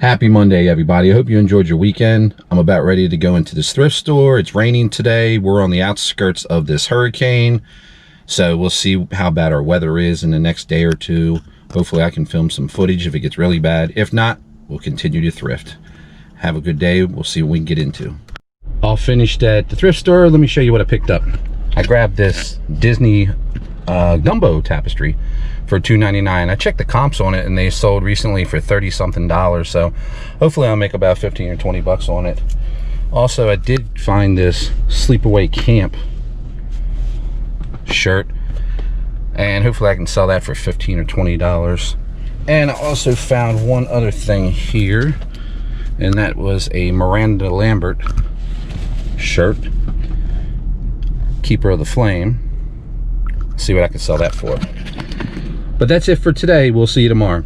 Happy Monday, everybody. I hope you enjoyed your weekend. I'm about ready to go into this thrift store. It's raining today. We're on the outskirts of this hurricane, so we'll see how bad our weather is in the next day or two. Hopefully I can film some footage if it gets really bad. If not, we'll continue to thrift. Have a good day. We'll see what we can get into. All finished at the thrift store. Let me show you what I picked up. I grabbed this Disney gumbo tapestry for $2.99. I checked the comps on it and they sold recently for $30-something, so hopefully I'll make about 15 or 20 bucks on it. Also, I did find this sleepaway camp shirt and hopefully I can sell that for $15 or $20. And I also found one other thing here, and that was a Miranda Lambert shirt, Keeper of the Flame. See what I can sell that for. But that's it for today. We'll see you tomorrow.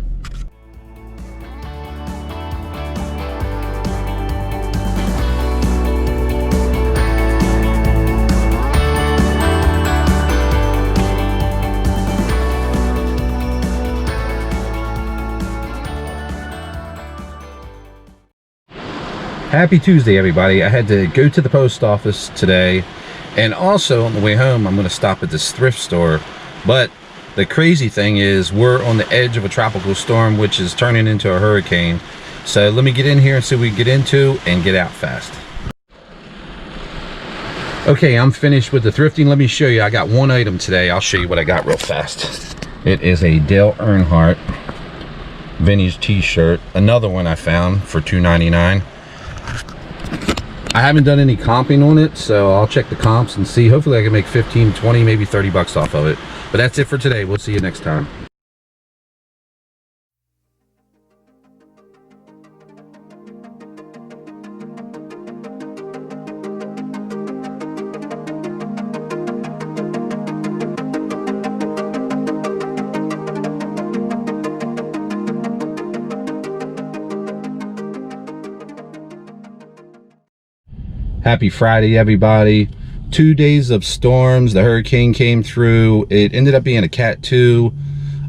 Happy Tuesday, everybody. I had to go to the post office today, and also on the way home I'm going to stop at this thrift store. But the crazy thing is we're on the edge of a tropical storm which is turning into a hurricane. So let me get in here and see what we can get into and get out fast. Okay, I'm finished with the thrifting. Let me show you. I got one item today. I'll show you what I got real fast. It is a Dale Earnhardt vintage t-shirt. Another one I found for $2.99. I haven't done any comping on it, so I'll check the comps and see. Hopefully I can make 15, 20, maybe 30 bucks off of it. But that's it for today. We'll see you next time. Happy Friday, everybody. 2 days of storms. The hurricane came through. It ended up being a Cat 2.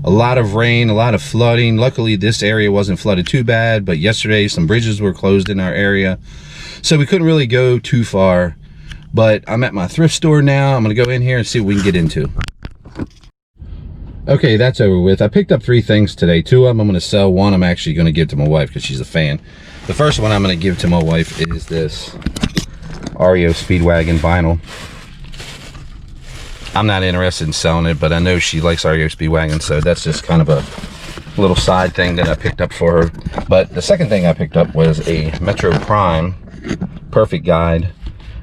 A lot of rain, a lot of flooding. Luckily, this area wasn't flooded too bad, but yesterday some bridges were closed in our area, so we couldn't really go too far. But I'm at my thrift store now. I'm going to go in here and see what we can get into. Okay, that's over with. I picked up 3 things today. 2 of them I'm going to sell. 1 I'm actually going to give to my wife because she's a fan. The first one I'm going to give to my wife is this Arya Speedwagon vinyl. I'm not interested in selling it, but I know she likes Arya Speedwagon, so that's just kind of a little side thing that I picked up for her. But the second thing I picked up was a Metro Prime Perfect Guide.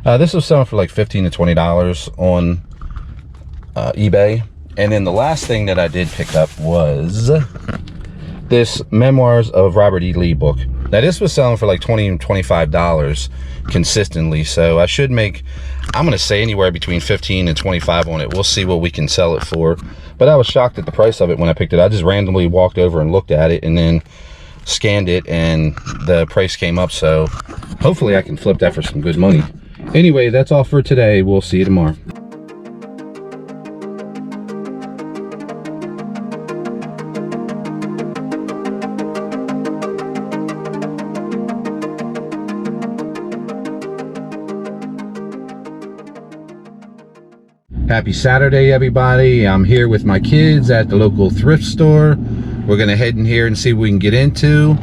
This was selling for like $15 to $20 on eBay. And then the last thing that I did pick up was this Memoirs of Robert E. Lee book. Now this was selling for like $20 and $25 consistently, so I should make, I'm gonna say, anywhere between 15 and 25 on it. We'll see what we can sell it for. But I was shocked at the price of it when I picked it. I just randomly walked over and looked at it and then scanned it and the price came up, so hopefully I can flip that for some good money. Anyway, that's all for today. We'll see you tomorrow. Happy Saturday, everybody. I'm here with my kids at the local thrift store. We're gonna head in here and see what we can get into.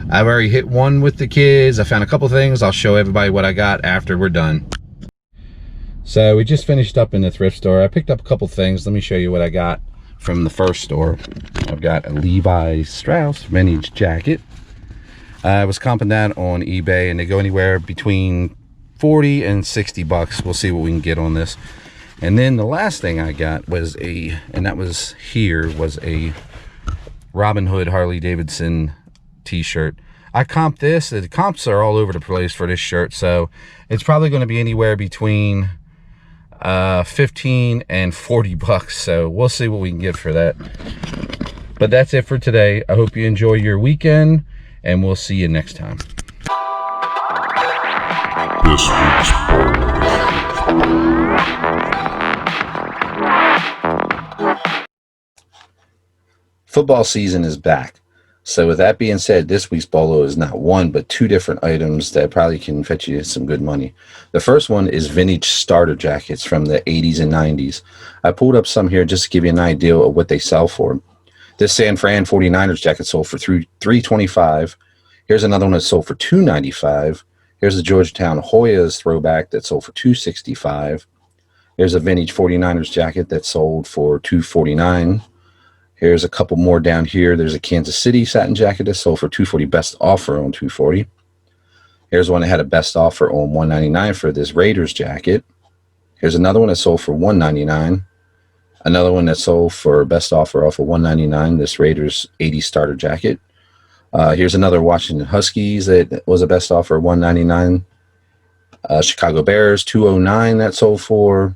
I've already hit one with the kids. I found a couple things. I'll show everybody what I got after we're done. So we just finished up in the thrift store. I picked up a couple things. Let me show you what I got from the first store. I've got a Levi Strauss vintage jacket. I was comping that on eBay and they go anywhere between 40 and 60 bucks. We'll see what we can get on this. And then the last thing I got was a Robin Hood Harley Davidson t-shirt. I comped this. The comps are all over the place for this shirt, so it's probably going to be anywhere between 15 and 40 bucks. So we'll see what we can get for that. But that's it for today. I hope you enjoy your weekend, and we'll see you next time. This week's football season is back. So with that being said, this week's bolo is not one, but two different items that probably can fetch you some good money. The first one is vintage starter jackets from the 80s and 90s. I pulled up some here just to give you an idea of what they sell for. This San Fran 49ers jacket sold for $325. Here's another one that sold for $295. Here's the Georgetown Hoyas throwback that sold for $265. Here's a vintage 49ers jacket that sold for $249. Here's a couple more down here. There's a Kansas City satin jacket that sold for $240, best offer on $240. Here's one that had a best offer on $199 for this Raiders jacket. Here's another one that sold for $199. Another one that sold for best offer off of $199, this Raiders 80 starter jacket. Here's another Washington Huskies that was a best offer of $199. Chicago Bears 209 that sold for.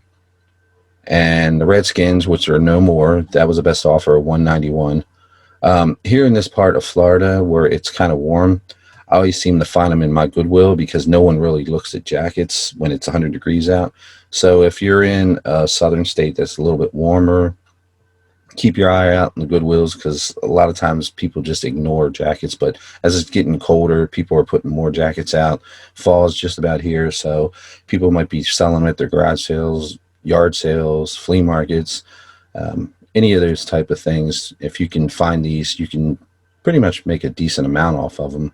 And the Redskins, which are no more, that was the best offer of $191. Here in this part of Florida where it's kind of warm, I always seem to find them in my Goodwill because no one really looks at jackets when it's 100 degrees out. So if you're in a southern state that's a little bit warmer, keep your eye out in the Goodwills because a lot of times people just ignore jackets. But as it's getting colder, people are putting more jackets out. Fall is just about here, so people might be selling them at their garage sales, yard sales, flea markets, any of those type of things. If you can find these, you can pretty much make a decent amount off of them.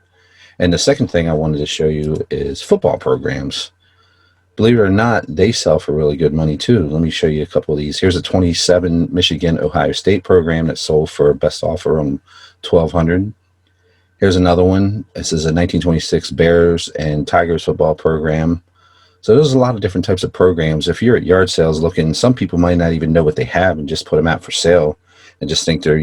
And the second thing I wanted to show you is football programs. Believe it or not, they sell for really good money too. Let me show you a couple of these. Here's a 27 Michigan Ohio State program that sold for best offer on $1,200. Here's another one. This is a 1926 Bears and Tigers football program. So there's a lot of different types of programs. If you're at yard sales looking, some people might not even know what they have and just put them out for sale and just think they're,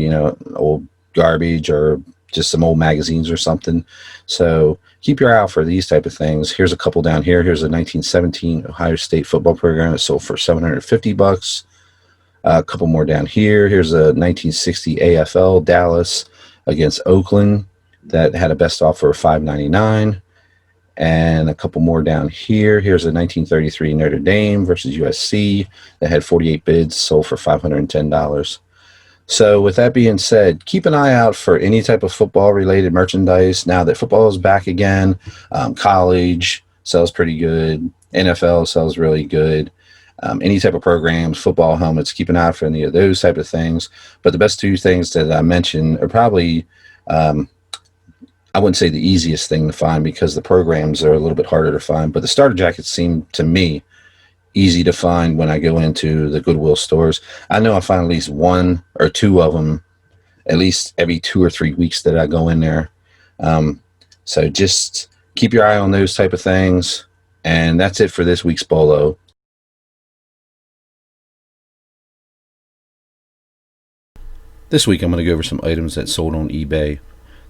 old garbage or just some old magazines or something. So keep your eye out for these type of things. Here's a couple down here. Here's a 1917 Ohio State football program that sold for $750. A couple more down here. Here's a 1960 AFL Dallas against Oakland that had a best offer of $599. And a couple more down here. Here's a 1933 Notre Dame versus USC that had 48 bids, sold for $510. So with that being said, keep an eye out for any type of football-related merchandise. Now that football is back again, college sells pretty good. NFL sells really good. Any type of programs, football helmets, keep an eye out for any of those type of things. But the best two things that I mentioned are probably I wouldn't say the easiest thing to find because the programs are a little bit harder to find, but the starter jackets seem to me easy to find when I go into the Goodwill stores. I know I find at least one or two of them at least every 2 or 3 weeks that I go in there. So just keep your eye on those type of things. And that's it for this week's Bolo. This week I'm going to go over some items that sold on eBay.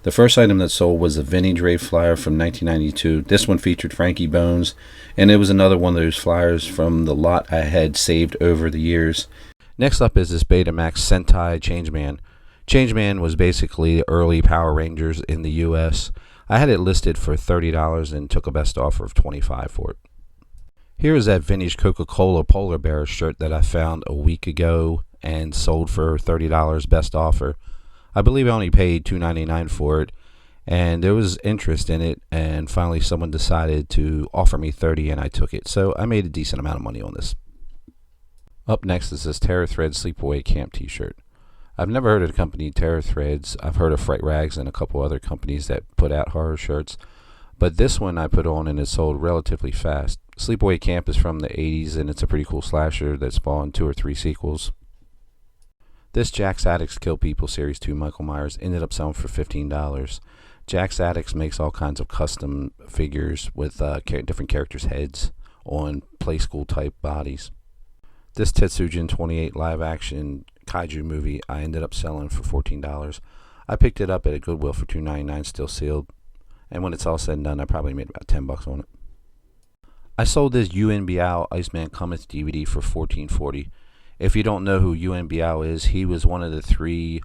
The first item that sold was a vintage Rave flyer from 1992. This one featured Frankie Bones, and it was another one of those flyers from the lot I had saved over the years. Next up is this Betamax Sentai Changeman. Changeman was basically early Power Rangers in the US. I had it listed for $30 and took a best offer of $25 for it. Here is that vintage Coca-Cola polar bear shirt that I found a week ago and sold for $30 best offer. I believe I only paid $2.99 for it, and there was interest in it, and finally someone decided to offer me $30 and I took it. So I made a decent amount of money on this. Up next is this Terror Threads Sleepaway Camp t-shirt. I've never heard of the company Terror Threads. I've heard of Fright Rags and a couple other companies that put out horror shirts, but this one I put on and it sold relatively fast. Sleepaway Camp is from the 80s and it's a pretty cool slasher that spawned 2 or 3 sequels. This Jack's Addicts Kill People Series 2 Michael Myers ended up selling for $15. Jack's Addicts makes all kinds of custom figures with different characters' heads on play school type bodies. This Tetsujin 28 live action kaiju movie I ended up selling for $14. I picked it up at a Goodwill for $2.99 still sealed, and when it's all said and done I probably made about $10 on it. I sold this Yuen Biao Iceman Comets DVD for $14.40. If you don't know who Yuen Biao is, he was one of the 3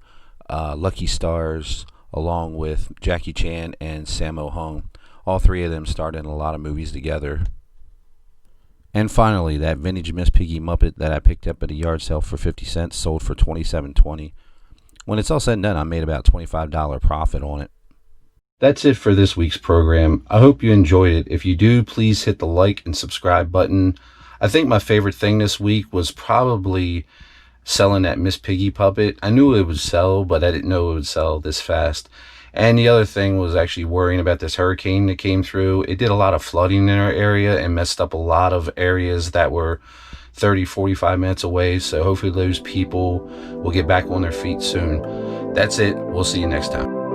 Lucky Stars along with Jackie Chan and Sammo Hung. All 3 of them starred in a lot of movies together. And finally, that vintage Miss Piggy Muppet that I picked up at a yard sale for 50 cents sold for $27.20. When it's all said and done, I made about $25 profit on it. That's it for this week's program. I hope you enjoyed it. If you do, please hit the like and subscribe button. I think my favorite thing this week was probably selling that Miss Piggy puppet. I knew it would sell, but I didn't know it would sell this fast. And the other thing was actually worrying about this hurricane that came through. It did a lot of flooding in our area and messed up a lot of areas that were 30, 45 minutes away. So hopefully those people will get back on their feet soon. That's it. We'll see you next time.